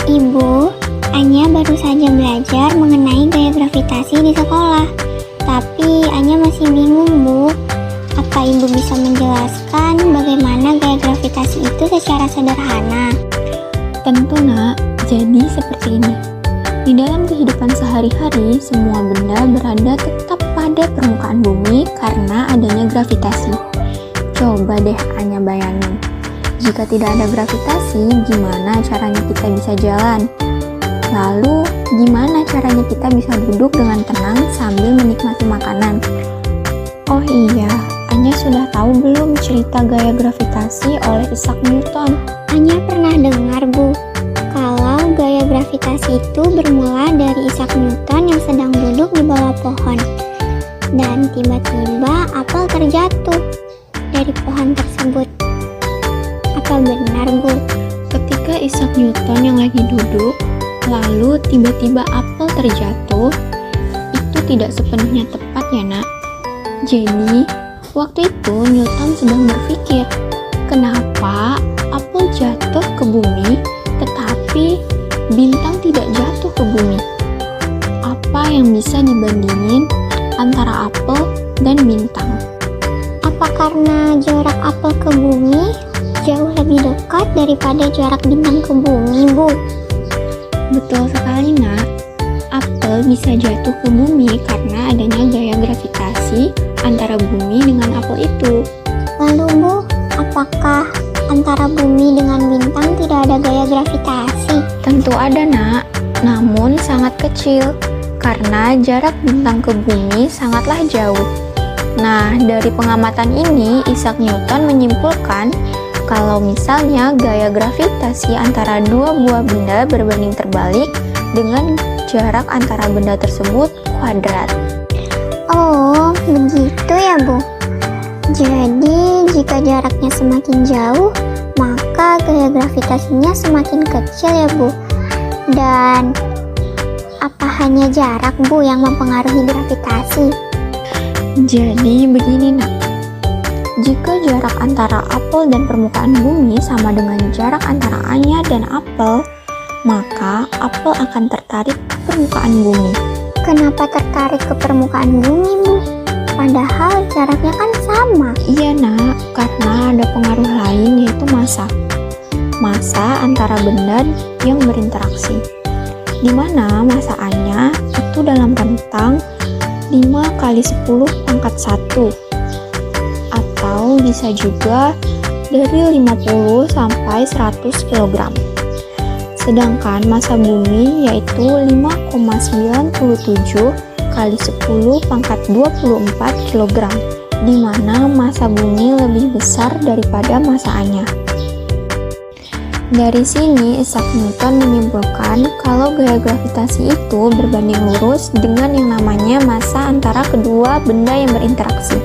Ibu, Anya baru saja belajar mengenai gaya gravitasi di sekolah. Tapi Anya masih bingung, Bu. Apa Ibu bisa menjelaskan bagaimana gaya gravitasi itu secara sederhana? Tentu nak, jadi seperti ini. Di dalam kehidupan sehari-hari, semua benda berada tetap pada permukaan bumi karena adanya gravitasi. Coba deh Anya bayangin, jika tidak ada gravitasi, gimana caranya kita bisa jalan? Lalu, gimana caranya kita bisa duduk dengan tenang sambil menikmati makanan? Oh iya, Anya sudah tahu belum cerita gaya gravitasi oleh Isaac Newton? Anya pernah dengar, Bu, kalau gaya gravitasi itu bermula dari Isaac Newton yang sedang duduk di bawah pohon. Dan tiba-tiba apel terjatuh dari pohon tersebut. Apa benar, Bu? Ketika Isaac Newton yang lagi duduk, lalu tiba-tiba apel terjatuh, itu tidak sepenuhnya tepat ya nak. Jadi, waktu itu Newton sedang berpikir, kenapa apel jatuh ke bumi, tetapi bintang tidak jatuh ke bumi? Apa yang bisa dibandingin antara apel dan bintang? Apa karena jarak apel ke bumi jauh lebih dekat daripada jarak bintang ke bumi, Bu? Betul sekali nak, apel bisa jatuh ke bumi karena adanya gaya gravitasi antara bumi dengan apel itu. Lalu Bu, apakah antara bumi dengan bintang tidak ada gaya gravitasi? Tentu ada nak, namun sangat kecil karena jarak bintang ke bumi sangatlah jauh. Nah, dari pengamatan ini Isaac Newton menyimpulkan kalau misalnya gaya gravitasi antara dua buah benda berbanding terbalik dengan jarak antara benda tersebut kuadrat. Oh, begitu ya, Bu. Jadi, jika jaraknya semakin jauh, maka gaya gravitasinya semakin kecil ya, Bu. Dan apa hanya jarak, Bu, yang mempengaruhi gravitasi? Jadi begini nak, jika jarak antara apel dan permukaan bumi sama dengan jarak antara Anya dan apel, maka apel akan tertarik ke permukaan bumi. Kenapa tertarik ke permukaan bumi, Bu? Padahal jaraknya kan sama. Iya nak, karena ada pengaruh lain yaitu massa. Massa antara benda yang berinteraksi. Di mana massa Anya itu dalam rentang 5 kali 10 pangkat 1. Atau bisa juga dari 50 sampai 100 kg. Sedangkan massa bumi yaitu 5,97 kali 10 pangkat 24 kg, di mana massa bumi lebih besar daripada massa Anya. Dari sini Isaac Newton menyimpulkan kalau gaya gravitasi itu berbanding lurus dengan yang namanya massa antara kedua benda yang berinteraksi.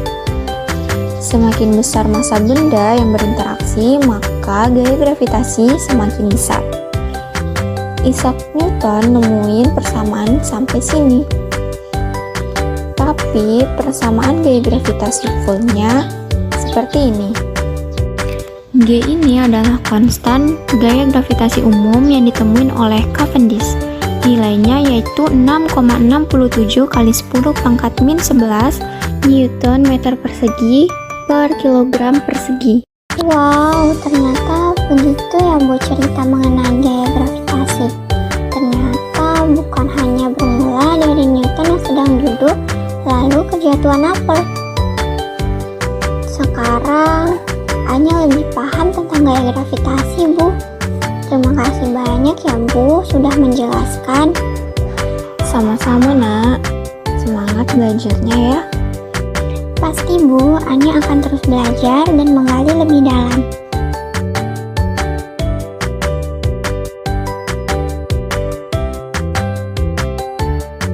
Semakin besar massa benda yang berinteraksi, maka gaya gravitasi semakin besar. Isaac Newton nemuin persamaan sampai sini. Tapi persamaan gaya gravitasi fullnya seperti ini. G ini adalah konstan gaya gravitasi umum yang ditemuin oleh Cavendish. Nilainya yaitu 6,67 kali 10 pangkat min 11 Newton meter persegi per kilogram persegi. Wow, ternyata begitu ya, Bu, cerita mengenai gaya gravitasi. Ternyata bukan hanya bermula dari Newton yang sedang duduk lalu kejatuhan apel. Sekarang Anya lebih paham tentang gaya gravitasi, Bu. Terima kasih banyak ya, Bu, sudah menjelaskan. Sama-sama nak, semangat belajarnya ya. Pasti, Bu, Anya akan terus belajar dan menggali lebih dalam.